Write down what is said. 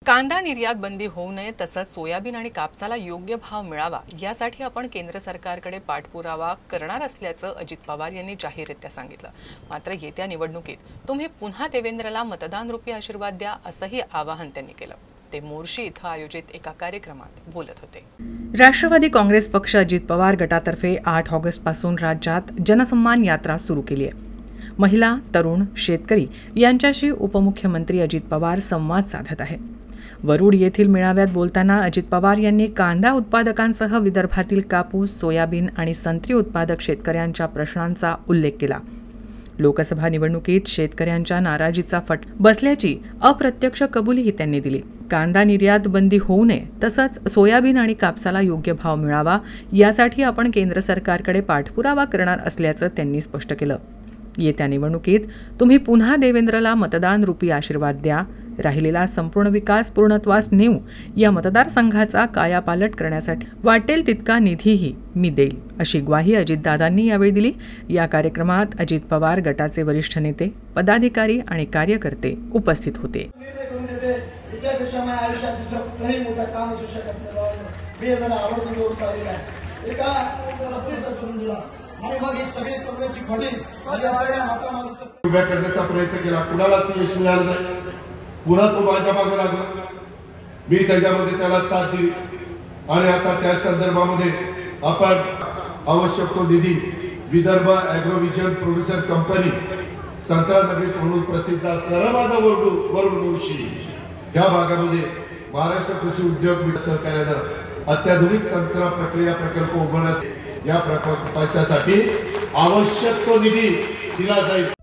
कांदा निर्यात बंदी होऊ नये तसंच सोयाबीन आणि कापसाला योग्य भाव मिळावा यासाठी आपण केंद्र सरकारकडे पाठपुरावा करणार असल्याचं अजित पवार यांनी जाहीररित्या सांगितलं। मात्र येत्या निवडणुकीत तुम्ही पुन्हा देवेंद्रला मतदानरूपी आशीर्वाद द्या असंही आवाहन त्यांनी केलं। ते मोर्शी इथं आयोजित एका कार्यक्रमात बोलत होते। राष्ट्रवादी काँग्रेस पक्ष अजित पवार गटातर्फे 8 ऑगस्ट पासून राज्यात जनसन्मान यात्रा सुरू केली आहे। महिला, तरुण, शेतकरी यांच्याशी उपमुख्यमंत्री अजित पवार संवाद साधत आहे। वरुड येथील मेळाव्यात बोलताना अजित पवार यांनी कांदा उत्पादकांसह विदर्भातील कापूस, सोयाबीन आणि संत्री उत्पादक शेतकऱ्यांच्या प्रश्नांचा उल्लेख केला। लोकसभा निवडणुकीत शेतकऱ्यांच्या नाराजीचा फटका बसल्याची अप्रत्यक्ष कबुलीही त्यांनी दिली। कांदा निर्यात बंदी होऊ नये तसंच सोयाबीन आणि कापसाला योग्य भाव मिळावा यासाठी आपण केंद्र सरकारकडे पाठपुरावा करणार असल्याचं त्यांनी स्पष्ट केलं। येत्या निवडणुकीत तुम्ही पुन्हा देवेंद्रला मतदान रूपी आशीर्वाद द्या। राहिलेला संपूर्ण विकास पूर्णत्वास नेऊ या मतदारसंघाचा कायापालट करण्यासाठी वाटेल तितका निधीही मी देईल अशी ग्वाही अजितदादांनी यावेळी दिली। या कार्यक्रमात अजित पवार गटाचे वरिष्ठ नेते, पदाधिकारी आणि कार्यकर्ते उपस्थित होते। उभ्या करण्याचा प्रयत्न केला, कुणालाच यश मिळालं नाही। पुन्हा तो माझ्या मागे लागला, मी त्याच्यामध्ये त्याला साथ दिली आणि आता त्या संदर्भामध्ये आपण आवश्यक तो निधी विदर्भ ॲग्रोव्हिजन प्रोड्युसर कंपनी संत्रानगरी म्हणून प्रसिद्ध असणारा माझा वरुड मोर्शी या भागामध्ये महाराष्ट्र कृषी उद्योग सहकार्यानं अत्याधुनिक संत्रा प्रक्रिया प्रकल्प उभारण्यास या प्रकल्पाच्यासाठी आवश्यक तो निधी दिला जाईल।